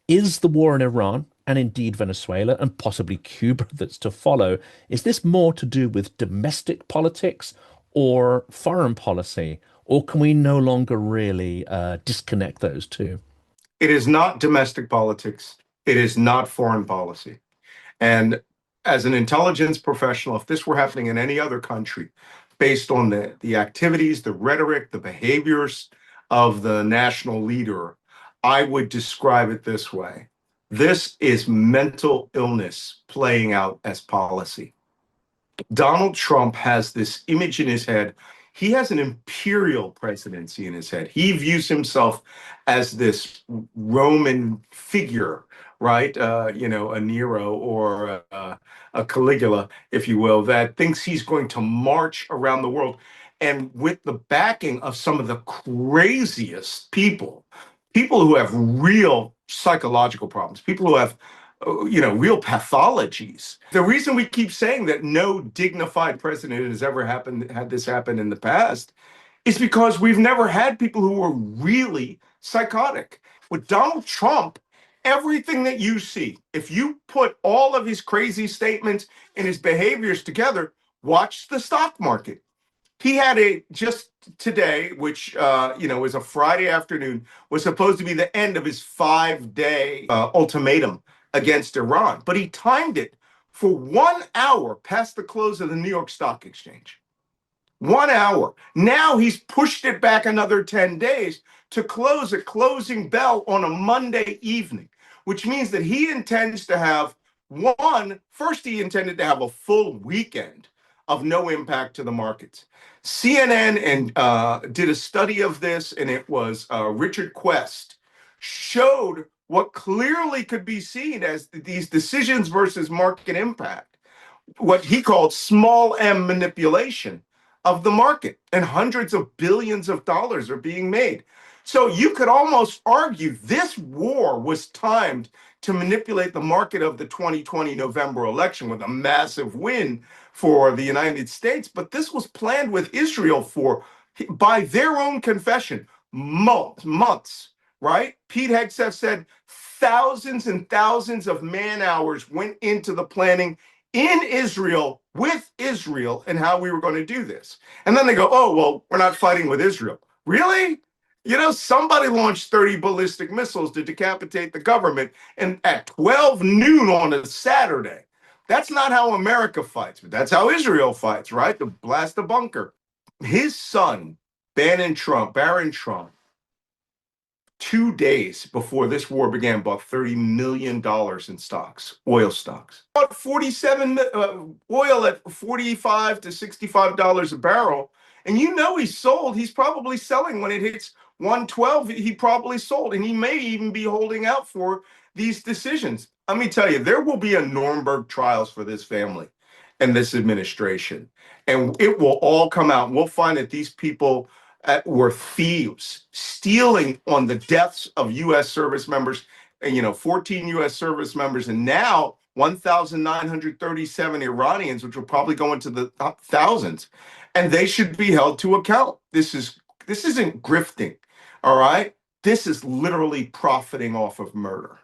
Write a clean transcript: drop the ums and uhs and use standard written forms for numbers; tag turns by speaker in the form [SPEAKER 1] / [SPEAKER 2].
[SPEAKER 1] Is the war in Iran and indeed Venezuela and possibly Cuba that's to follow, is this more to do with domestic politics or foreign policy? Or can we no longer really disconnect those two?
[SPEAKER 2] It is not domestic politics. It is not foreign policy. And as an intelligence professional, if this were happening in any other country, based on the activities, the rhetoric, the behaviors of the national leader, I would describe it this way. This is mental illness playing out as policy. Donald Trump has this image in his head. He has an imperial presidency in his head. He views himself as this Roman figure, right? A Nero or a Caligula, if you will, that thinks he's going to march around the world. And with the backing of some of the craziest people who have real psychological problems, people who have real pathologies. The reason we keep saying that no dignified president has ever had this happen in the past is because we've never had people who were really psychotic. With Donald Trump, everything that you see, if you put all of his crazy statements and his behaviors together, watch the stock market. He had just today, which was a Friday afternoon, was supposed to be the end of his 5-day ultimatum against Iran, but he timed it for 1 hour past the close of the New York Stock Exchange. 1 hour. Now he's pushed it back another 10 days to close a closing bell on a Monday evening, which means that he intends to have first, he intended to have a full weekend of no impact to the markets. CNN did a study of this, and it was Richard Quest showed what clearly could be seen as these decisions versus market impact, what he called small m manipulation of the market, and hundreds of billions of dollars are being made. So you could almost argue this war was timed to manipulate the market of the 2020 November election with a massive win for the United States. But this was planned with Israel by their own confession, months, right? Pete Hegseth said thousands and thousands of man hours went into the planning in Israel, with Israel, and how we were going to do this. And then they go, oh, well, we're not fighting with Israel. Really? Somebody launched 30 ballistic missiles to decapitate the government and at 12 noon on a Saturday. That's not how America fights, but that's how Israel fights, right? To blast a bunker. His son, Barron Trump, 2 days before this war began, bought $30 million in stocks, oil stocks. Bought 47 oil at $45 to $65 a barrel. And he's sold. He's probably selling when it hits 112. He probably sold, and he may even be holding out for these decisions. Let me tell you, there will be a Nuremberg trials for this family and this administration, and it will all come out. And we'll find that these people were thieves, stealing on the deaths of U.S. service members, 14 U.S. service members, and now 1,937 Iranians, which will probably go into the thousands, and they should be held to account. This isn't grifting, all right? This is literally profiting off of murder.